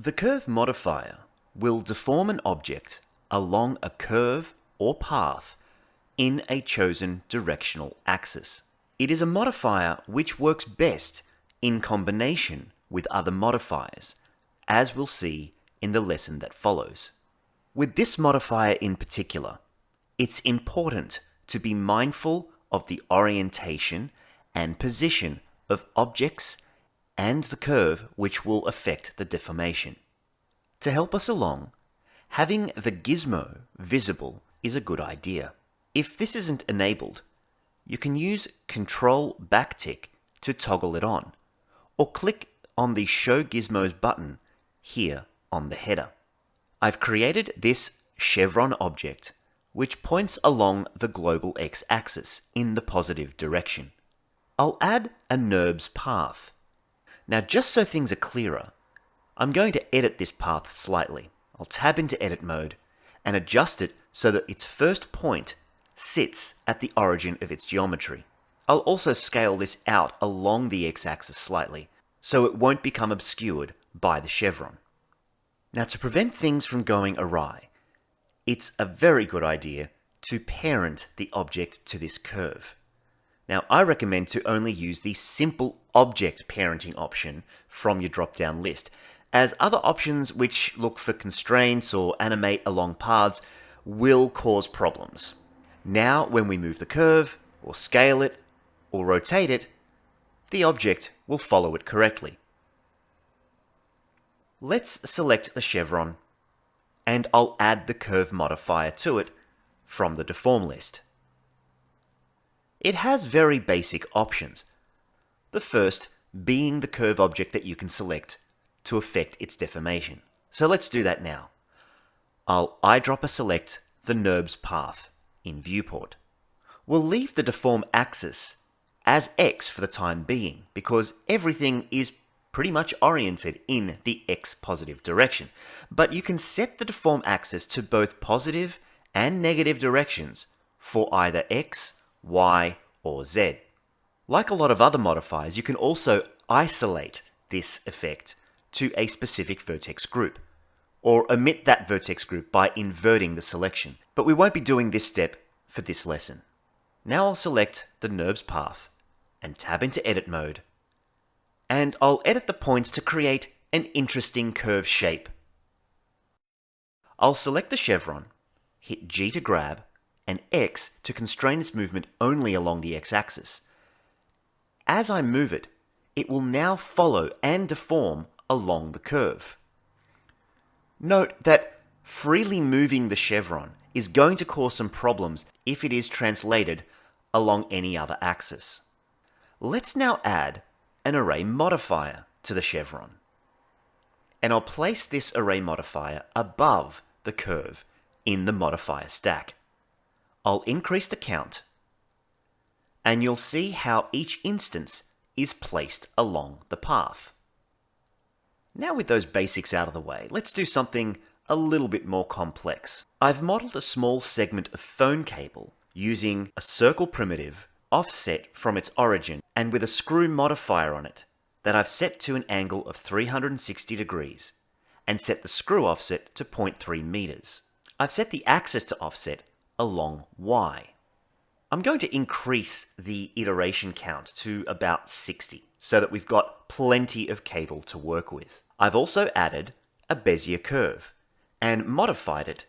The curve modifier will deform an object along a curve or path in a chosen directional axis. It is a modifier which works best in combination with other modifiers, as we'll see in the lesson that follows. With this modifier in particular, it's important to be mindful of the orientation and position of objects and the curve which will affect the deformation. To help us along, having the gizmo visible is a good idea. If this isn't enabled, you can use Control backtick to toggle it on, or click on the Show Gizmos button here on the header. I've created this chevron object which points along the global x-axis in the positive direction. I'll add a NURBS path. Now, just so things are clearer, I'm going to edit this path slightly. I'll tab into edit mode and adjust it so that its first point sits at the origin of its geometry. I'll also scale this out along the x-axis slightly so it won't become obscured by the chevron. Now, to prevent things from going awry, it's a very good idea to parent the object to this curve. Now, I recommend to only use the simple object parenting option from your drop-down list, as other options which look for constraints or animate along paths will cause problems. Now, when we move the curve, or scale it, or rotate it, the object will follow it correctly. Let's select the chevron, and I'll add the curve modifier to it from the deform list. It has very basic options, the first being the curve object that you can select to affect its deformation. So let's do that now. I'll eyedropper select the NURBS path in viewport. We'll leave the deform axis as X for the time being because everything is pretty much oriented in the X positive direction. But you can set the deform axis to both positive and negative directions for either X, Y, or Z. Like a lot of other modifiers, you can also isolate this effect to a specific vertex group, or omit that vertex group by inverting the selection. But we won't be doing this step for this lesson. Now I'll select the NURBS path and tab into edit mode, and I'll edit the points to create an interesting curve shape. I'll select the chevron, hit G to grab, and X to constrain its movement only along the x-axis. As I move it, it will now follow and deform along the curve. Note that freely moving the chevron is going to cause some problems if it is translated along any other axis. Let's now add an array modifier to the chevron. And I'll place this array modifier above the curve in the modifier stack. I'll increase the count, and you'll see how each instance is placed along the path. Now with those basics out of the way, let's do something a little bit more complex. I've modeled a small segment of phone cable using a circle primitive offset from its origin and with a screw modifier on it that I've set to an angle of 360 degrees and set the screw offset to 0.3 meters. I've set the axis to offset along Y. I'm going to increase the iteration count to about 60 so that we've got plenty of cable to work with. I've also added a Bezier curve and modified it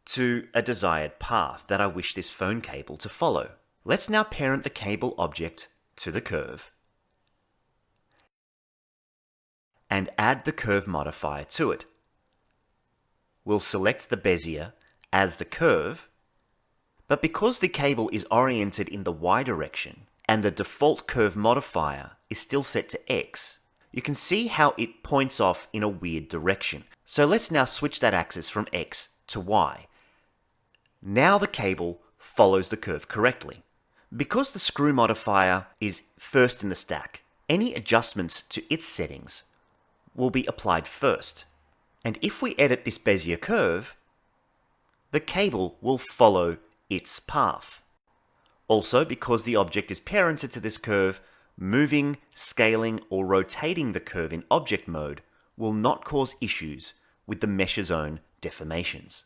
to a desired path that I wish this phone cable to follow. Let's now parent the cable object to the curve and add the curve modifier to it. We'll select the Bezier as the curve, but because the cable is oriented in the Y direction and the default curve modifier is still set to X, you can see how it points off in a weird direction. So let's now switch that axis from X to Y. Now the cable follows the curve correctly. Because the screw modifier is first in the stack, any adjustments to its settings will be applied first. And if we edit this Bezier curve, the cable will follow its path. Also, because the object is parented to this curve, moving, scaling, or rotating the curve in object mode will not cause issues with the mesh's own deformations.